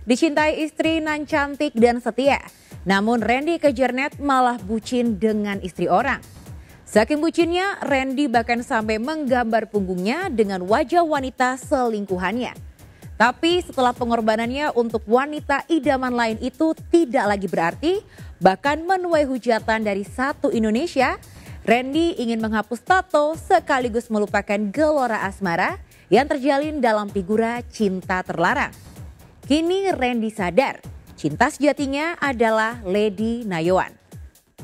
Dicintai istri nan cantik dan setia, namun Randy Kejarnet malah bucin dengan istri orang. Saking bucinnya, Randy bahkan sampai menggambar punggungnya dengan wajah wanita selingkuhannya. Tapi setelah pengorbanannya untuk wanita idaman lain itu tidak lagi berarti, bahkan menuai hujatan dari satu Indonesia, Randy ingin menghapus tato sekaligus melupakan gelora asmara yang terjalin dalam figura cinta terlarang. Kini Randy sadar, cinta sejatinya adalah Lady Nayoan.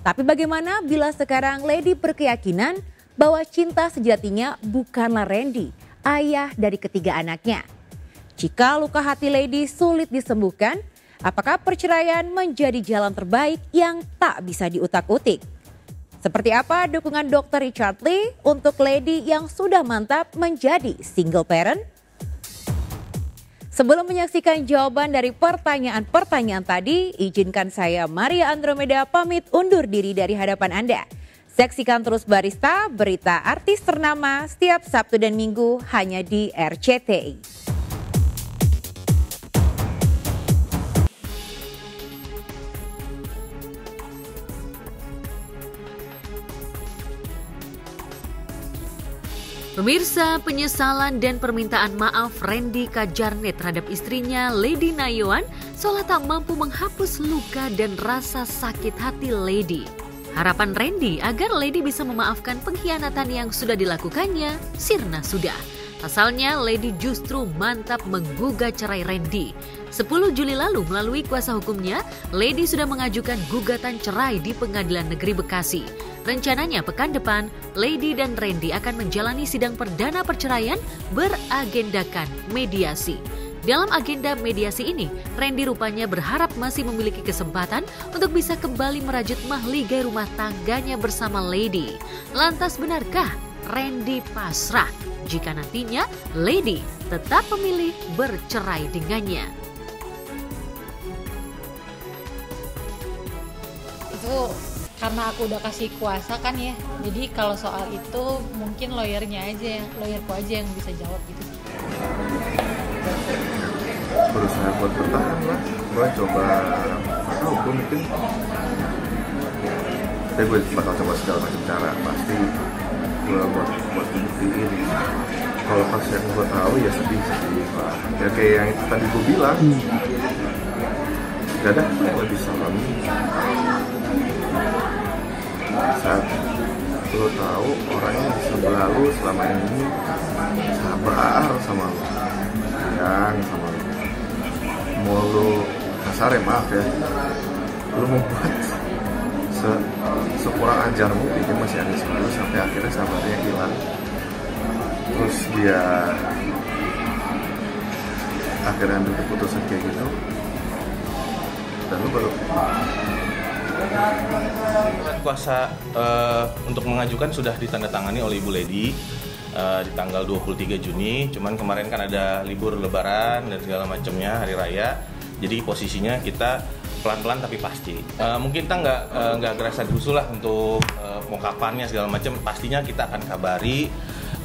Tapi bagaimana bila sekarang Lady berkeyakinan bahwa cinta sejatinya bukanlah Randy, ayah dari ketiga anaknya? Jika luka hati Lady sulit disembuhkan, apakah perceraian menjadi jalan terbaik yang tak bisa diutak-utik? Seperti apa dukungan Dr. Richard Lee untuk Lady yang sudah mantap menjadi single parent? Sebelum menyaksikan jawaban dari pertanyaan-pertanyaan tadi, izinkan saya Maria Andromeda pamit undur diri dari hadapan Anda. Saksikan terus Barista, berita artis ternama setiap Sabtu dan Minggu hanya di RCTI. Pemirsa, penyesalan dan permintaan maaf Randy Kejarnet terhadap istrinya Lady Nayoan seolah tak mampu menghapus luka dan rasa sakit hati Lady. Harapan Randy agar Lady bisa memaafkan pengkhianatan yang sudah dilakukannya sirna sudah. Pasalnya Lady justru mantap menggugat cerai Randy. 10 Juli lalu melalui kuasa hukumnya, Lady sudah mengajukan gugatan cerai di Pengadilan Negeri Bekasi. Rencananya pekan depan, Lady dan Randy akan menjalani sidang perdana perceraian beragendakan mediasi. Dalam agenda mediasi ini, Randy rupanya berharap masih memiliki kesempatan untuk bisa kembali merajut mahligai rumah tangganya bersama Lady. Lantas benarkah Randy pasrah jika nantinya Lady tetap memilih bercerai dengannya? Itu karena aku udah kasih kuasa kan ya, jadi kalau soal itu mungkin lawyerku aja yang bisa jawab gitu. Berusaha buat bertahan lah, gue coba atau gue mungkin gue bakal coba segala macam cara, pasti gue buat buktiin. Kalau pas yang gue tahu ya sedih ya kayak yang itu tadi gue bilang, gak ada yang lebih serem saat lo tahu orang yang di sebelah lo selama ini sabar sama lo, sayang sama lo, mau lo kasar ya maaf ya, lo membuat sekurang ajar mungkin dia masih ada sebelah sampai akhirnya sabarnya hilang, terus dia akhirnya ambil keputusan kayak gitu dan lo baru kuasa untuk mengajukan sudah ditandatangani oleh Ibu Lady di tanggal 23 Juni. Cuman kemarin kan ada libur lebaran dan segala macamnya, hari raya. Jadi posisinya kita pelan-pelan tapi pasti. Mungkin kita nggak gerasa gerusu lah untuk pengungkapannya segala macam. Pastinya kita akan kabari.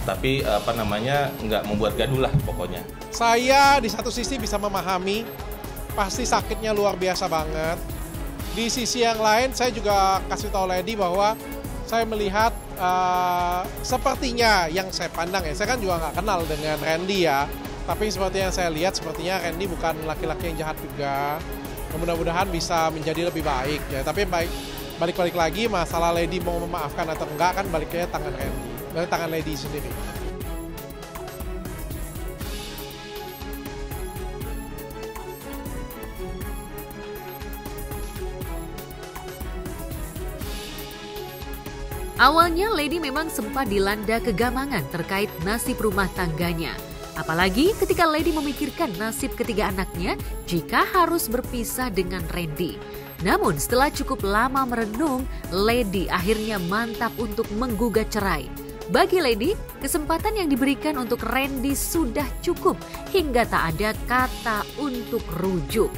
Tapi nggak membuat gaduh lah pokoknya. Saya di satu sisi bisa memahami, pasti sakitnya luar biasa banget. Di sisi yang lain saya juga kasih tahu Lady bahwa saya melihat sepertinya yang saya pandang ya, saya kan juga nggak kenal dengan Randy ya, tapi seperti yang saya lihat sepertinya Randy bukan laki-laki yang jahat juga. Mudah-mudahan bisa menjadi lebih baik ya, tapi balik lagi masalah Lady mau memaafkan atau enggak kan baliknya tangan Randy, dari tangan Lady sendiri. Awalnya Lady memang sempat dilanda kegamangan terkait nasib rumah tangganya. Apalagi ketika Lady memikirkan nasib ketiga anaknya jika harus berpisah dengan Randy. Namun setelah cukup lama merenung, Lady akhirnya mantap untuk menggugat cerai. Bagi Lady, kesempatan yang diberikan untuk Randy sudah cukup hingga tak ada kata untuk rujuk.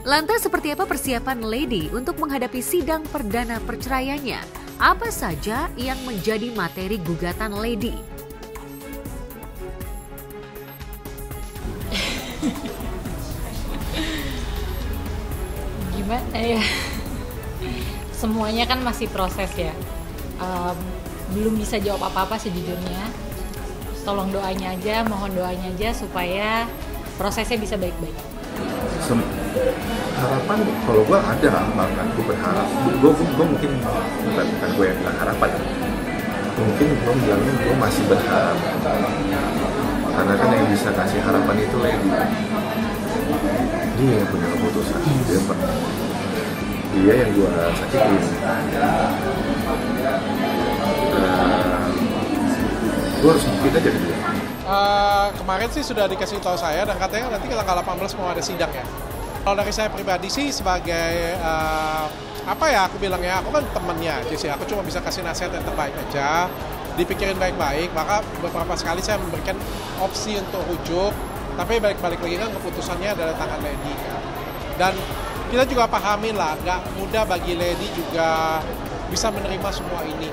Lantas seperti apa persiapan Lady untuk menghadapi sidang perdana perceraiannya? Apa saja yang menjadi materi gugatan Lady? Gimana ya? Semuanya kan masih proses ya. Belum bisa jawab apa-apa sejujurnya. Tolong doanya aja, mohon doanya aja supaya prosesnya bisa baik-baik. Harapan kalau gue ada banget, gue berharap. Gue mungkin bukan gue yang bilang harapan. Mungkin gue bilangnya gue masih berharap. Karena kan yang bisa kasih harapan itu Lady. Dia yang punya keputusan. Dia yang gue sakitin. Gue harus buktiin aja dia. Kemarin sih sudah dikasih tahu saya dan katanya nanti tanggal 18 mau ada sidang ya. Kalau dari saya pribadi sih sebagai apa ya aku bilang ya, aku kan temennya aja sih. Aku cuma bisa kasih nasihat yang terbaik aja. Dipikirin baik-baik, maka beberapa sekali saya memberikan opsi untuk rujuk. Tapi balik-balik lagi kan keputusannya adalah tangan Lady kan. Dan kita juga pahamin lah, nggak mudah bagi Lady juga bisa menerima semua ini.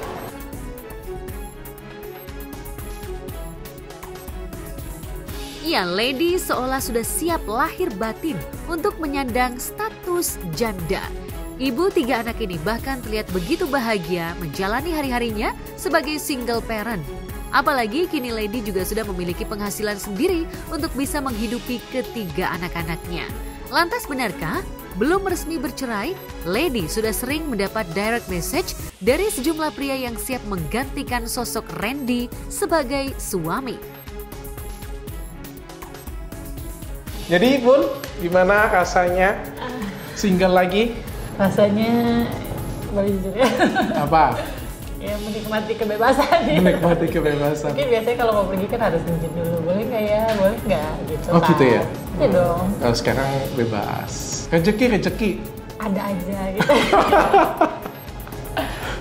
Ya, Lady seolah sudah siap lahir batin untuk menyandang status janda. Ibu 3 anak ini bahkan terlihat begitu bahagia menjalani hari-harinya sebagai single parent. Apalagi kini Lady juga sudah memiliki penghasilan sendiri untuk bisa menghidupi ketiga anak-anaknya. Lantas benarkah belum resmi bercerai, Lady sudah sering mendapat direct message dari sejumlah pria yang siap menggantikan sosok Randy sebagai suami. Jadi Bun, gimana rasanya single lagi? Rasanya boleh jujur ya. Apa? Ya menikmati kebebasan. Menikmati kebebasan. Mungkin biasanya kalau mau pergi kan harus izin dulu. Boleh nggak ya? Boleh nggak? Gitu. Oh gitu ya? Iya dong. Kalau sekarang bebas. Rezeki. Ada aja gitu.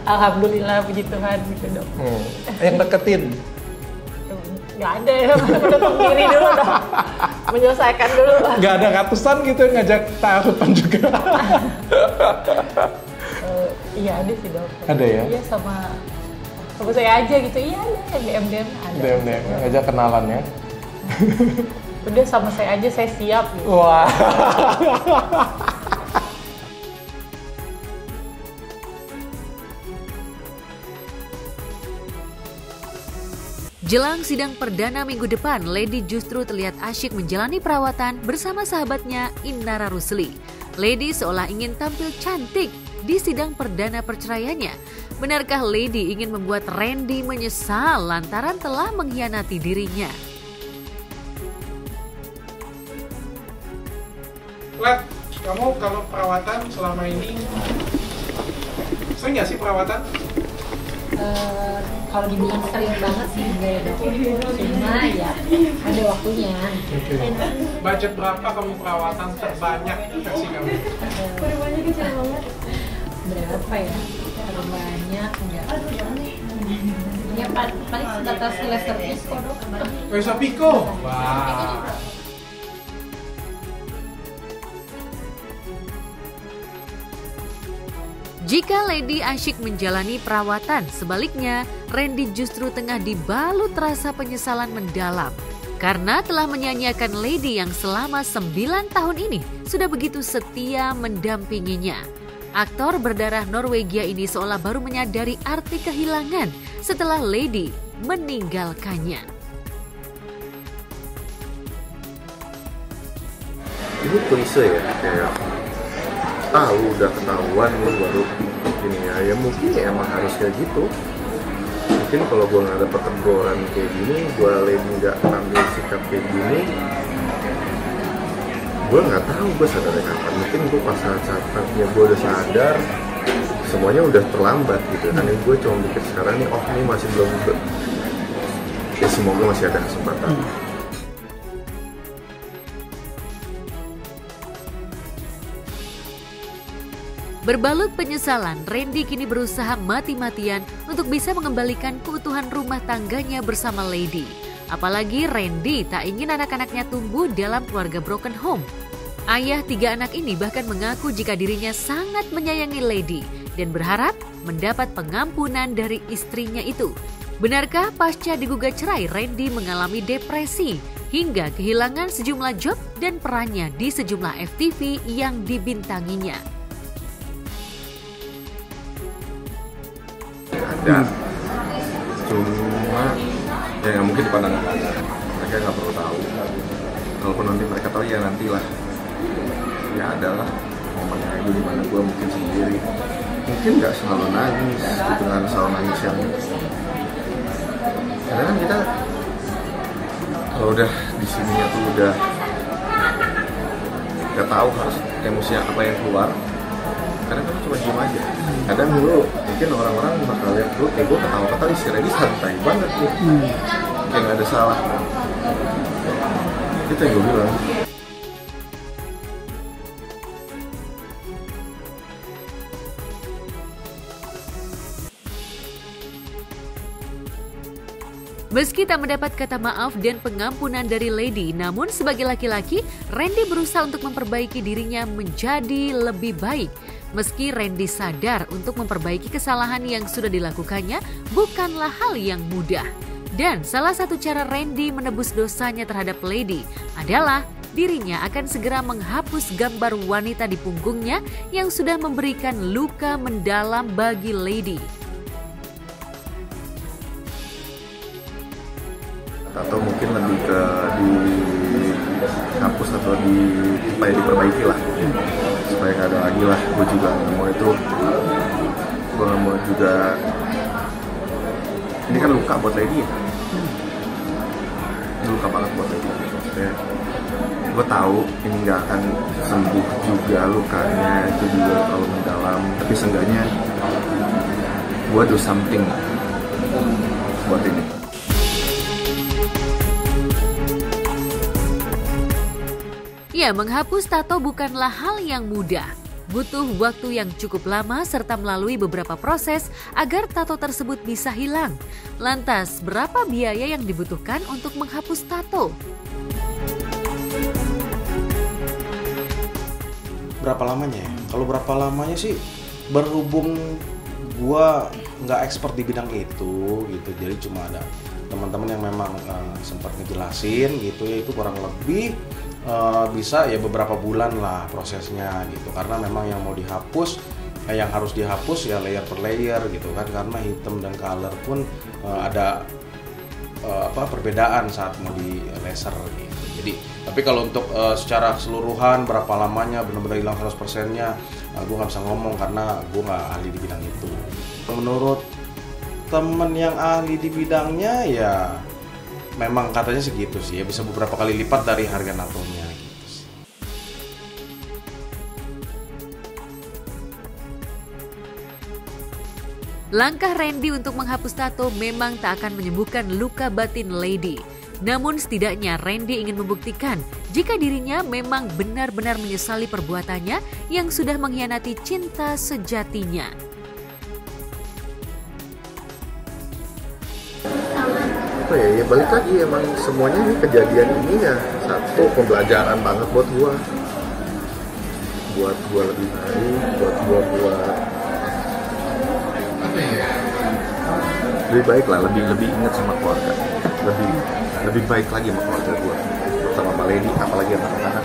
Alhamdulillah puji Tuhan gitu dong. Yang deketin? Nggak ada ya, menutup diri dulu dong. Menyelesaikan dulu lah. Nggak ada ratusan gitu yang ngajak taruhan juga? Iya ada sih dok. Ada ya? Iya sama saya aja gitu. Iya ada yang DM ada. DM ngajak kenalan ya? Udah sama saya aja, saya siap gitu. Wah. Jelang sidang perdana minggu depan, Lady justru terlihat asyik menjalani perawatan bersama sahabatnya Indara Rusli. Lady seolah ingin tampil cantik di sidang perdana perceraiannya. Benarkah Lady ingin membuat Randy menyesal lantaran telah mengkhianati dirinya? Let, kamu kalau perawatan selama ini sering nggak sih perawatan? Kalau dibilang sering banget sih enggak ya dok. Cuma ya ada waktunya. Okay. Budget berapa kamu perawatan terbanyak versi kamu? Berapa ya? Terbanyak enggak? Ya paling sebatas laser Pico dok. Laser Pico? Wah. Jika Lady asyik menjalani perawatan, sebaliknya Randy justru tengah dibalut rasa penyesalan mendalam. Karena telah menyanyiakan Lady yang selama 9 tahun ini sudah begitu setia mendampinginya. Aktor berdarah Norwegia ini seolah baru menyadari arti kehilangan setelah Lady meninggalkannya. Ini klise ya, kayak lu udah ketahuan lu baru ini ya mungkin ya emang harus kayak gitu. Mungkin kalau gue nggak dapet teguran kayak gini, gue Lady nggak ambil sikap kayak gini, gue nggak tahu gue sadarnya kapan. Mungkin gue pas saat-saatnya gue udah sadar semuanya udah terlambat gitu kan. Gue cuma mikir sekarang nih, oh ini masih belum, ya semoga masih ada kesempatan. Berbalut penyesalan, Randy kini berusaha mati-matian untuk bisa mengembalikan keutuhan rumah tangganya bersama Lady. Apalagi Randy tak ingin anak-anaknya tumbuh dalam keluarga broken home. Ayah 3 anak ini bahkan mengaku jika dirinya sangat menyayangi Lady dan berharap mendapat pengampunan dari istrinya itu. Benarkah pasca digugat cerai, Randy mengalami depresi hingga kehilangan sejumlah job dan perannya di sejumlah FTV yang dibintanginya? Ya, cuma ya nggak mungkin dipandang mereka nggak perlu tahu. Kalaupun nanti mereka tahu ya nantilah. Ya adalah momennya ibu di mana gue mungkin sendiri. Mungkin nggak selalu nangis, gitu kan, selalu nangis yang. Karena kan kita kalau udah di sininya tuh udah nggak tahu harus emosinya apa yang keluar. Karena kan cuma diem aja. Kadang dulu mungkin orang-orang bakal lihat gue kayak gue ketawa-ketawa si Randy santai banget nih, kayak nggak ada salah. Itu yang gue bilang. Meski tak mendapat kata maaf dan pengampunan dari Lady, namun sebagai laki-laki, Randy berusaha untuk memperbaiki dirinya menjadi lebih baik. Meski Randy sadar untuk memperbaiki kesalahan yang sudah dilakukannya bukanlah hal yang mudah. Dan salah satu cara Randy menebus dosanya terhadap Lady adalah dirinya akan segera menghapus gambar wanita di punggungnya yang sudah memberikan luka mendalam bagi Lady. Atau mungkin lebih ke dihapus atau supaya diperbaiki lah, supaya nggak ada lagi lah. Gue juga nggak mau itu, gue nggak mau juga. Ini kan luka buat Lady ya, ini luka banget buat Lady. Maksudnya gue tahu ini nggak akan sembuh juga, lukanya itu juga terlalu mendalam, tapi seenggaknya gue do something buat ini. Ya, menghapus tato bukanlah hal yang mudah. Butuh waktu yang cukup lama serta melalui beberapa proses agar tato tersebut bisa hilang. Lantas, berapa biaya yang dibutuhkan untuk menghapus tato? Berapa lamanya ya? Kalau berapa lamanya sih, berhubung gua nggak expert di bidang itu gitu, jadi cuma ada teman-teman yang memang sempat ngejelasin gitu ya, itu kurang lebih bisa ya beberapa bulan lah prosesnya gitu, karena memang yang mau dihapus yang harus dihapus ya layer per layer gitu kan, karena hitam dan color pun ada perbedaan saat mau di laser gitu. Jadi tapi kalau untuk secara keseluruhan berapa lamanya benar-benar hilang 100%-nya gue nggak bisa ngomong karena gue nggak ahli di bidang itu. Menurut temen yang ahli di bidangnya ya memang katanya segitu sih ya, bisa beberapa kali lipat dari harga natonya gitu sih. Langkah Randy untuk menghapus tato memang tak akan menyembuhkan luka batin Lady. Namun setidaknya Randy ingin membuktikan jika dirinya memang benar-benar menyesali perbuatannya yang sudah mengkhianati cinta sejatinya. Ya balik lagi, emang semuanya ini kejadian ini ya satu pembelajaran banget buat gua lebih baik, buat gua apa ya, lebih baik lah, lebih ingat sama keluarga, lebih baik lagi sama keluarga gua, terutama sama Lady, apalagi anak-anak.